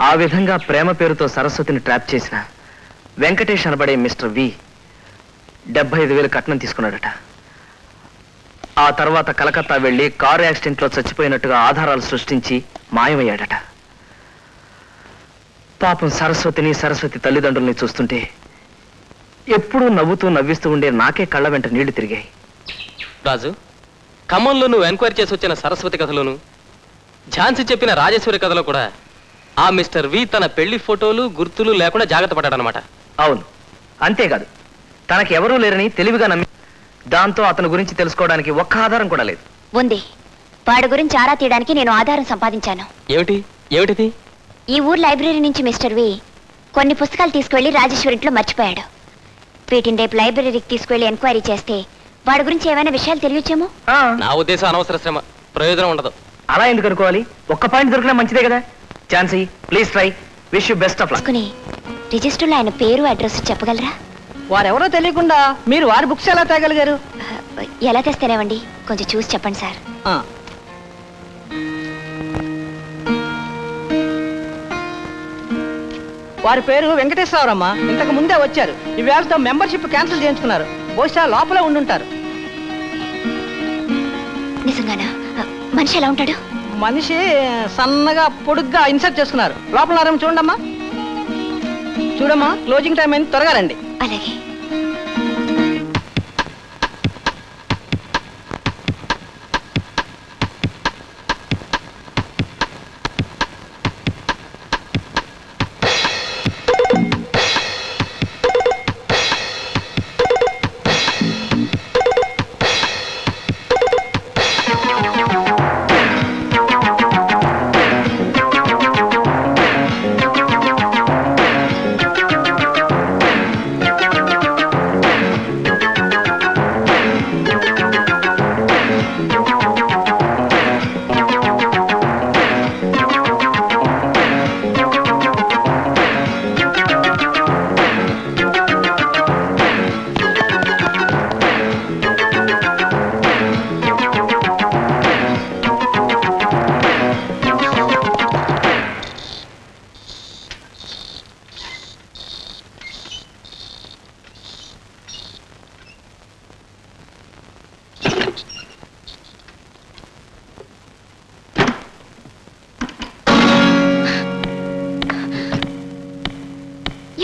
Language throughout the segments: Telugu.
ఆ విధంగా ప్రేమ పేరుతో సరస్వతిని ట్రాప్ చేసిన వెంకటేష్ అనబడే మిస్టర్ వి 75,000 కట్నం తీసుకున్నాడట. ఆ తర్వాత కలకత్తా వెళ్లి కారు యాక్సిడెంట్లో చచ్చిపోయినట్టుగా ఆధారాలు సృష్టించి మాయమయ్యాడట. పాపం సరస్వతి తల్లిదండ్రుల్ని చూస్తుంటే ఎప్పుడూ నవ్వుతూ నవ్విస్తూ ఉండే నాకే కళ్ళ వెంట నీళ్లు తిరిగాయి. రాజు, ఖమ్మంలో నువ్వు ఎంక్వైరీ చేసి వచ్చిన సరస్వతి కథలోను, ఝాన్సీ చెప్పిన రాజేశ్వరి కథలో కూడా ఆ మిస్టర్ వి తన పెళ్లి ఫోటోలు గుర్తులు లేకుండా జాగ్రత్త పడ్డాడనమాట. అవును, అంతేకాదు తనకి ఎవరూ లేరని తెలివిగా నమ్మి దాంతో అతని గురించి తెలుసుకోవడానికి ఒక్క ఆధారం కూడా లేదు. ఉంది. వాడి గురించి ఆరా తీయడానికి నేను ఆధారం సంపాదించాను. ఏమిటిది? ఈ ఊరు లైబ్రరీ నుంచి మిస్టర్ వి కొన్ని పుస్తకాలు తీసుకువెళ్లి రాజేశ్వరి ఇంట్లో మర్చిపోయాడు. వీటిని రేపు లైబ్రరీకి తీసుకువెళ్లి ఎంక్వైరీ చేస్తే వాడి గురించి ఏమైనా విషయాలు తెలియచేమో. నా ఉద్దేశం అనవసర శ్రమ, ప్రయోజనం ఉండదు. అలా ఎందుకు అనుకోవాలి? ఒక్క పాయింట్ దొరికినా మంచిదే కదా. ఛాన్సీ, please try. Wish you best of luck. రిజిస్టర్లో ఆయన పేరు అడ్రస్ చెప్పగలరా? వారెవరో తెలియకుండా మీరు వారి బుక్స్ ఎలా తేగలిగారు? ఎలా తెస్తేనేవండి, కొంచెం చూసి చెప్పండి సార్. వారి పేరు వెంకటేశ్వరరావు. ఇంతకు ముందే వచ్చారు. ఈవేళతో మెంబర్షిప్ క్యాన్సిల్ చేయించుకున్నారు. బహుశా లోపల ఉండుంటారు. నిజంగానా? మనిషి ఎలా ఉంటాడు? మనిషి సన్నగా పొడుగ్గా ఇన్సర్ట్ చేసుకున్నారు. లోపల చూడమ్మా, చూడమ్మా. క్లోజింగ్ టైం అయింది, త్వరగా రండి. అలాగే.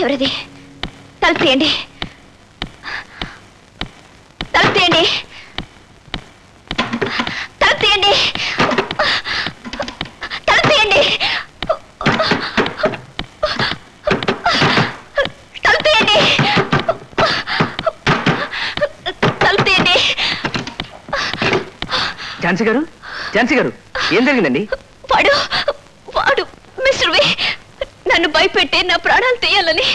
ఎవరిది? తలుపు తీయండి, తలుపు తీయండి, తలుపు తీయండి, తలుపు తీయండి, తలుపు తీయండి, తలుపు తీయండి. ఝాన్సీ గారు, ఝాన్సీ గారు, ఏం జరిగిందండి? వాడు వాడు మిస్టర్ వి నన్ను భయపెట్టి నా ప్రాణాలు తీయాలని.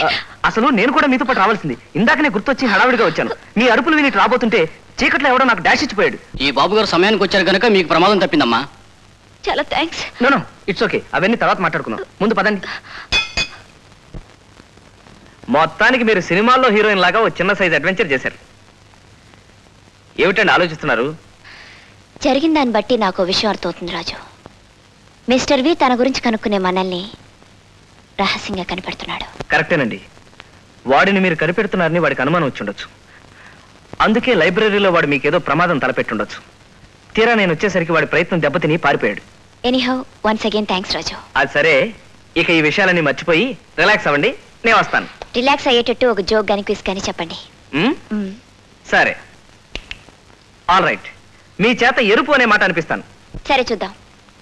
అసలు నేను కూడా మీతో పాటు రావాల్సింది. ఇందాకనే గుర్తొచ్చి హడావిడిగా వచ్చాను. మీ అరుపులు విని రాబోతుంటే చీకట్లో ఎవడో నాకు డాష్ ఇచ్చిపోయాడు. ఈ బాబు గారు సమయానికి వచ్చారు కనుక మీకు ప్రమాదం తప్పిందమ్మా. చాలా థ్యాంక్స్. No, it's okay. అవన్నీ తర్వాత మాట్లాడుకుందాం. ముందు పదండి. మొత్తానికి మీరు సినిమాల్లో హీరోయిన్ లాగా ఒక చిన్న సైజ్ అడ్వెంచర్ చేశారు. ఏమిటండి ఆలోచిస్తున్నారు? జరిగిన దాన్ని బట్టి నాకు విషయం అర్థమవుతుంది రాజు. మిస్టర్ వి తన గురించి కనుక్కునే మనల్ని రహస్యంగా కనిపెడుతున్నాడు. కరెక్టేనండి. వాడిని మీరు కనిపెడుతున్నారని వాడికి అనుమానం వచ్చి ఉండొచ్చు. అందుకే లైబ్రరీలో వాడు మీకేదో ప్రమాదం తలపెట్టుండొచ్చు. తీరా నేను వచ్చేసరికి వాడి ప్రయత్నం దెబ్బతిని పారిపోయాడు. ఎనీహౌ వన్స్ అగైన్ థ్యాంక్స్ రాజు. అది సరే, ఇక ఈ విషయాలన్నీ మర్చిపోయి రిలాక్స్ అవ్వండి. నేను వస్తాను. రిలాక్స్ అయ్యేటట్టు ఒక జోక్ గాని క్విజ్ గాని చెప్పండి. సరే, ఆల్ రైట్. మీ చేత ఎరుపు అనే మాట అనిపిస్తాను. సరే చూద్దాం.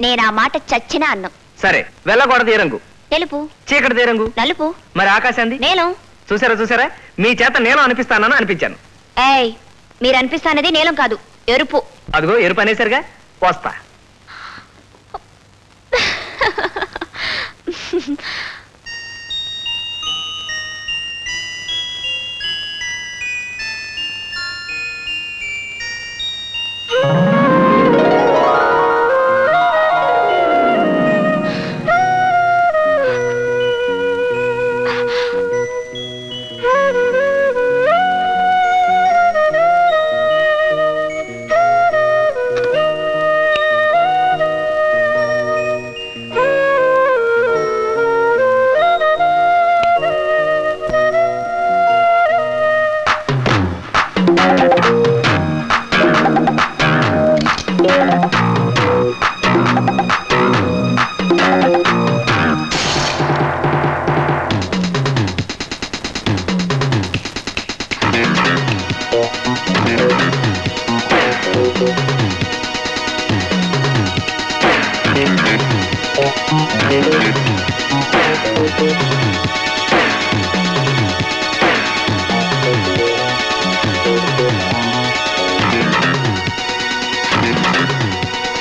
నేను ఆ మాట చచ్చినా అన్నం. సరే, వెళ్ళకూడదు ఏ రంగు? తెలుపు. చీకటిదే రంగు? నలుపు. మరి ఆకాశాన్ని? నీలం. చూసారా, మీ చేత నీలం అనిపిస్తానని అనిపించాను. ఏయ్, మీరు అనిపిస్తానది నీలం కాదు, ఎరుపు. అదిగో ఎరుపు అనేసరిగా వస్తా.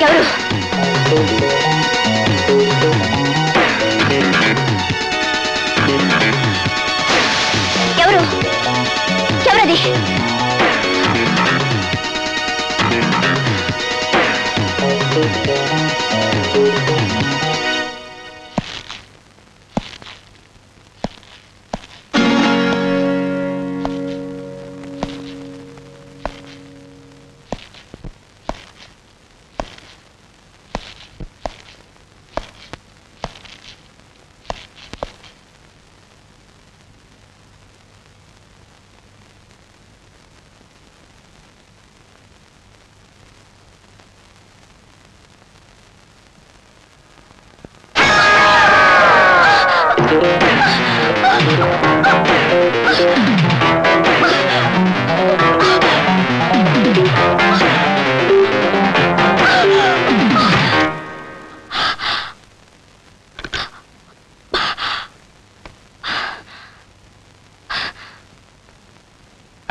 ఎవరు ఎవరు ఎవరది?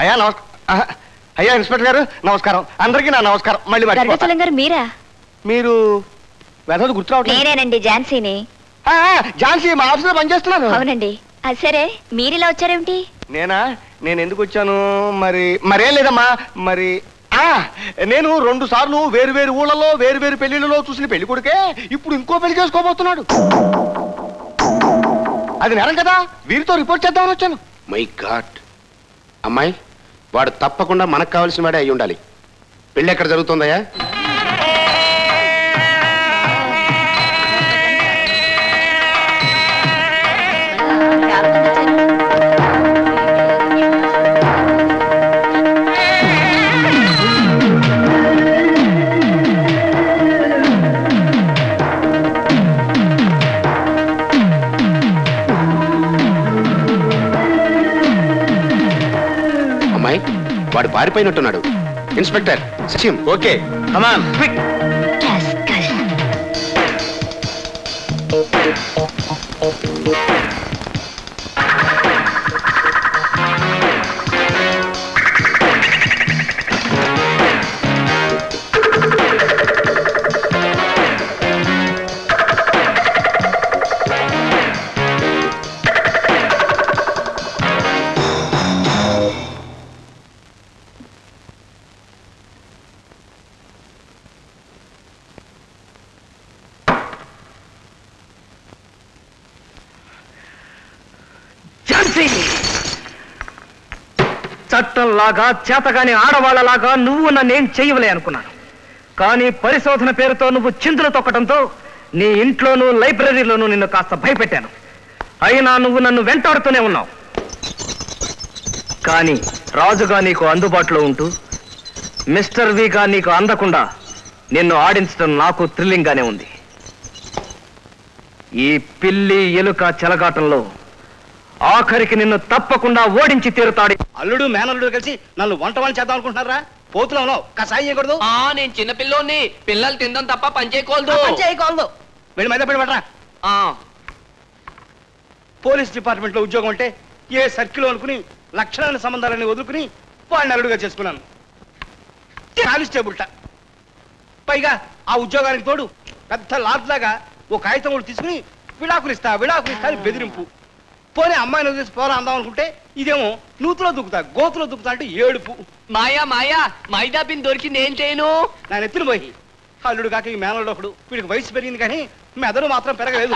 అయ్యా అయ్యా ఇన్స్పెక్టర్ గారు నమస్కారం. అందరికీ నా నమస్కారం. మళ్ళీ గర్గచలం గారు మీరా? మీరు వెధవది గుర్తు రావట్లేదు. నేనేనండి ఝాన్సీని. ఝాన్సీ మా ఆఫీసులో పనిచేస్తున్నాను. అవునండి. అది సరే మీరిలా వచ్చారేమిటి? నేను ఎందుకు వచ్చాను మరేం లేదమ్మా. నేను 2 సార్లు వేరు వేరు ఊళ్ళలో వేరు వేరు పెళ్లిళ్ళలో చూసిన పెళ్లి కొడుకే ఇప్పుడు ఇంకో పెళ్లి చేసుకోబోతున్నాడు. అది నేరం కదా, వీరితో రిపోర్ట్ చేద్దామని వచ్చాను. మై గాడ్, అమ్మాయి వాడు తప్పకుండా మనకు కావాల్సిన వాడే అయి ఉండాలి. పెళ్ళి ఎక్కడ జరుగుతుందయ్యా? వాడు పారిపోయినట్టున్నాడు. ఇన్స్పెక్టర్ సిమ్. Okay come on quick. చట్టంలాగా చేతగాని ఆడవాళ్లలాగా నువ్వు నన్నేం చెయ్యవలే అనుకున్నాను. కానీ పరిశోధన పేరుతో నువ్వు చిందులు తొక్కడంతో నీ ఇంట్లోనూ లైబ్రరీలోనూ నిన్ను కాస్త భయపెట్టాను. అయినా నువ్వు నన్ను వెంటాడుతూనే ఉన్నావు. కానీ రాజుగా నీకు అందుబాటులో ఉంటూ మిస్టర్ విగా నీకు అందకుండా నిన్ను ఆడించడం నాకు థ్రిల్లింగ్ గానే ఉంది. ఈ పిల్లి ఎలుక చెలగాటంలో ఆఖరికి నిన్ను తప్పకుండా ఓడించి తీరుతాడు. అల్లుడు మేనల్లుడు కలిసి నన్ను వంట వాళ్ళు చేద్దాం అనుకుంటున్నారా? పోతులో ఉన్నావు, కసాయి చేయకూడదు. నేను చిన్న పిల్లోని, పిల్లలు తిందాం తప్ప పని చేయకూడదు. వెళ్ళి మీద పడి పడరా. పోలీస్ డిపార్ట్మెంట్ లో ఉద్యోగం అంటే ఏ సర్కిల్ అనుకుని లక్షణాల సంబంధాలని వదులుకుని వాడిని అల్లుడుగా చేసుకున్నాను. కానిస్టేబుల్ట. పైగా ఆ ఉద్యోగానికి తోడు పెద్ద లాట్ లాగా ఓ కాగితం కూడా తీసుకుని విడాకులు ఇస్తా అని బెదిరింపు. పోనీ అమ్మాయిని వదిలేసి పోరా అందాం అనుకుంటే ఇదేమో నూతులో దుక్కుతా గోతులో దుక్కుతా అంటే ఏడుపు. మాయా మైదా పిండి దొరికింది, ఏం చేయను? నా నెత్తిన పోయి అల్లుడు కాక ఈ మేనల్లుడు ఒకడు. వీడికి వయసు పెరిగింది కానీ మెదడు మాత్రం పెరగలేదు.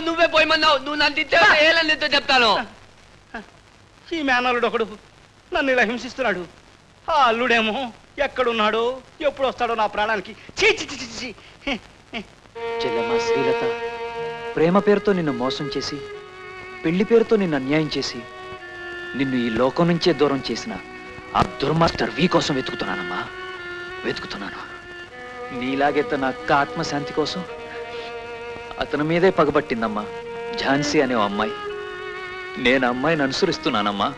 నువ్వే పోయమన్నావు, నువ్వు నన్ను చెప్తాను. ఈ మేనల్లుడు ఒకడు నన్ను ఇలా హింసిస్తున్నాడు. ఆ అల్లుడేమో ఎక్కడున్నాడో ఎప్పుడు వస్తాడో నా ప్రాణానికి. చీ. చెల్లెమ్మ శ్రీలత ప్రేమ పేరుతో నిన్ను మోసం చేసి, పెళ్లి పేరుతో నిన్ను అన్యాయం చేసి, నిన్ను ఈ లోకం నుంచే దూరం చేసిన ఆ దుర్మాస్టర్ వి కోసం వెతుకుతున్నానమ్మా, వెతుకుతున్నాను. నీలాగే తన అక్క ఆత్మశాంతి కోసం అతని మీదే పగబట్టిందమ్మా ఝాన్సీ అనే అమ్మాయి. నేను అమ్మాయిని అనుసరిస్తున్నానమ్మా.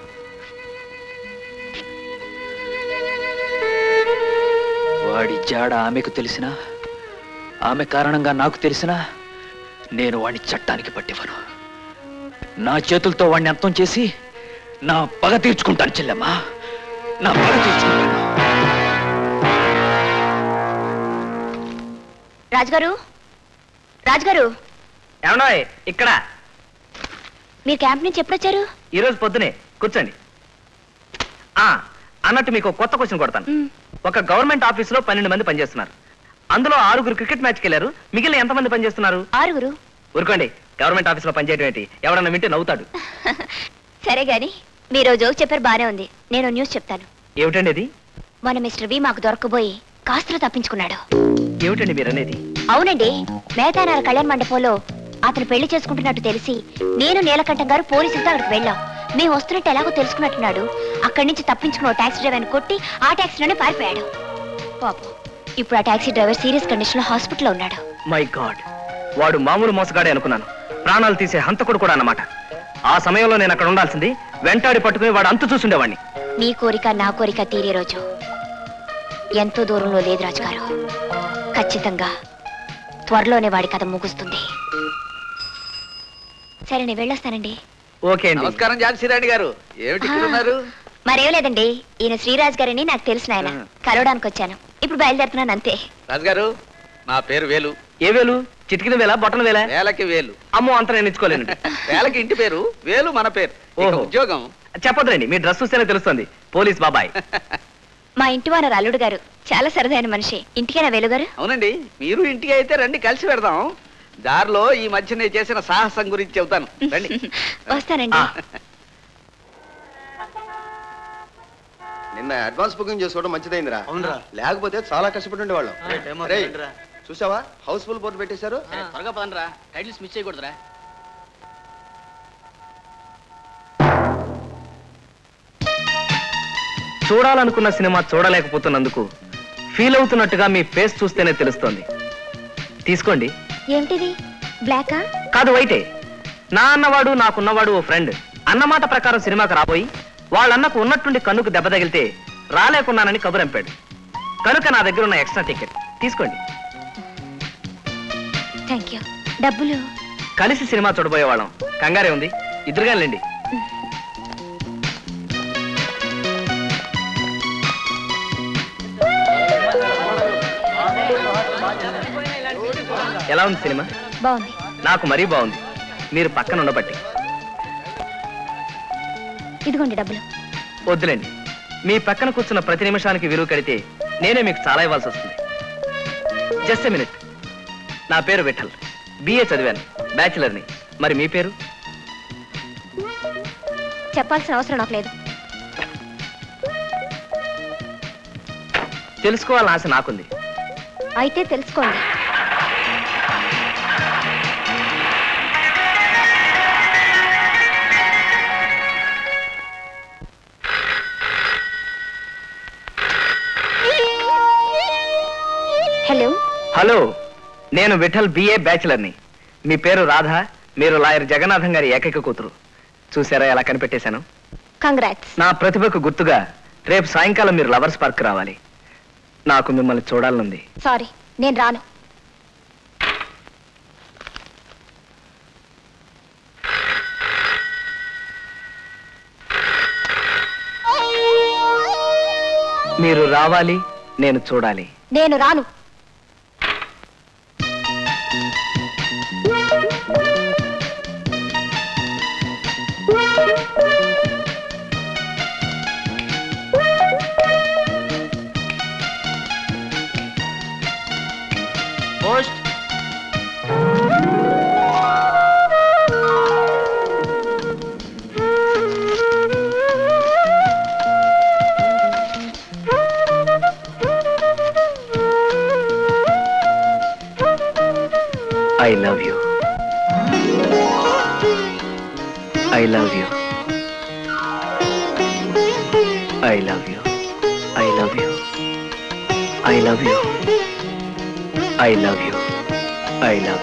వాడి జాడ ఆమెకు తెలిసినా ఆమె కారణంగా నాకు తెలిసినా నేను వాణ్ణి చట్టానికి పట్టివ్వను. నా చేతులతో వాణ్ణి అంతం చేసి నా పగ తీర్చుకుంటాను చెల్లెమ్మా, నా పగ తీర్చుకుంటాను. రాజుగారు, రాజుగారు, ఏమన్నా ఇక్కడ మీరు క్యాంప్ నుంచి ఎప్పుడొచ్చారు? ఈరోజు పొద్దునే. కూర్చోండి. అన్నట్టు మీకు కొత్త క్వశ్చన్ కొడతాను. ఒక గవర్నమెంట్ ఆఫీసులో 12 మంది పనిచేస్తున్నారు. అందులో 6 క్రికెట్ మ్యాచ్కి వెళ్ళారు. మిగిలిన ఎంతమంది పనిచేస్తున్నారు? 6. ఊరుకోండి, గవర్నమెంట్ ఆఫీసులో పనిచేయడం ఏంటి? ఎవడన్నా వింటే నవ్వుతాడు. సరే గాని మీరు జోక్ చెప్పారు, బానే ఉంది. నేను న్యూస్ చెప్తాను. ఏమిటండి అది? మన మిస్టర్ వి మాకు దొరకబోయి కాస్త్రలో తప్పించుకున్నాడు. ఏమిటండి మీరు అనేది? అవునండి, మేతానార కళ్యాణ మండపంలో అతను పెళ్లి చేసుకుంటున్నట్టు తెలిసి నేను నీలకంఠం గారు పోలీసులతో అక్కడికి వెళ్ళాం. మేము వస్తున్నట్టు ఎలాగో తెలుసుకున్నట్టున్నాడు. అక్కడి నుంచి తప్పించుకున్న టాక్సీ డ్రైవర్ని కొట్టి ఆ టాక్సీలోనే పారిపోయాడు. పాపం ఇప్పుడు ఆ టాక్సీ డ్రైవర్ సీరియస్ కండిషన్ లో హాస్పిటల్లో ఉన్నాడు. మై గాడ్, వాడు మామూలు మోసగాడే అనుకున్నాను. ప్రాణాలు తీసే హంతకుడు కూడా అన్నమాట. ఆ సమయంలో నేను అక్కడ ఉండాల్సింది. వెంటాడి పట్టుకుని వాడు అంతు చూసుండేవాడిని. నీ కోరిక నా కోరిక తీరే రోజు ఎంతో దూరంలో లేదు రాజుగారు. ఖచ్చితంగా త్వరలోనే వాడి కథ ముగుస్తుంది. సరే నేను వెళ్ళొస్తానండి. ఓకే అండి. నమస్కారం ఝాన్సీరాణి గారు, ఏమిటి ఇక్కడ ఉన్నారు? మరేం లేదండి, ఈయన శ్రీరాజ్ గారని నాకు తెలిసిన ఆయన. కలవడానికి వచ్చాను. ఇప్పుడు బయలుదేరుతున్నాను అంతే. రాజుగారు, నా పేరు వేలు. ఏ వేలు? చిటికిన వేల, బొట్టన వేల? వేలకి వేలు. అమ్మో, అంత నేను ఇచ్చుకోలేను. వేలకి ఇంటి పేరు, వేలు మన పేరు. ఇక ఓహో. ఉద్యోగం చెప్పదులేండి, మీ డ్రెస్ చూస్తేనే తెలుస్తుంది. పోలీస్ బాబాయ్. మా ఇంటి వానర్ అల్లుడు గారు చాలా సరదైన మనిషి. ఇంటికైనా వేలుగారు? అవునండి, మీరు ఇంటికి అయితే రండి, కలిసి పెడదాం. దారిలో ఈ మధ్య నేను చేసిన సాహసం గురించి చెబుతాను, రండి. వస్తానండి. నిన్న అడ్వాన్స్ బుకింగ్ చేసుకోవడం మంచిదైందిరా. లేకపోతే చాలా కష్టపడి ఉండేవాళ్ళం. రేయ్, చూసావా హౌస్ఫుల్ బోర్డు పెట్టేశారు. త్వరగా పదనరా, టైటిల్స్ మిస్ చేయకూడదురా. చూడాలనుకున్న సినిమా చూడలేకపోతున్నందుకు ఫీల్ అవుతున్నట్టుగా మీ ఫేస్ చూస్తేనే తెలుస్తోంది. తీసుకోండి. ఏమిటిది? బ్లాకా? కాదు, వైటే. నా అన్నవాడు నాకున్నవాడు ఓ ఫ్రెండ్. అన్నమాట ప్రకారం సినిమాకి రాబోయి వాళ్ళన్నకు ఉన్నట్టుండి కన్నుకు దెబ్బ తగిలితే రాలేకున్నానని కబురంపాడు. కనుక నా దగ్గర ఉన్న ఎక్స్ట్రా టికెట్ తీసుకోండి. Thank you. డబ్బులు? కలిసి సినిమా చూడబోయేవాళ్ళం. కంగారే ఉంది, ఇద్దరుగానండి. ఎలా ఉంది సినిమా? బాగుంది. నాకు మరీ బాగుంది. మీరు పక్కన ఉండబట్టి. ఇదిగోండి డబ్బులు. వద్దులేండి, మీ పక్కన కూర్చున్న ప్రతి నిమిషానికి విలువ కడితే నేనే మీకు చాలా ఇవ్వాల్సి వస్తుంది. Just a minute. నా పేరు విఠల్, బిఏ చదివాను, బ్యాచిలర్ని. మరి మీ పేరు? చెప్పాల్సిన అవసరం నాకు లేదు. తెలుసుకోవాలని ఆశ నాకుంది. అయితే తెలుసుకోండి. హలో. హలో, నేను విఠల్, బిఏ బ్యాచిలర్ని. మీ పేరు రాధ, మీరు లాయర్ జగన్నాథం గారి ఏకైక కూతురు. చూసారా ఎలా కనిపెట్టేశాను? కంగ్రాట్స్. నా ప్రతిభకు గుర్తుగా రేపు సాయంకాలం మీరు లవర్స్ పార్క్ రావాలి. నాకు మిమ్మల్ని చూడాలనుంది. సారీ, నేను రాను. మీరు రావాలి, నేను చూడాలి. నేను రాను. Post. I love you. I love you. I love you. I love you. I love you. I love you. I love you.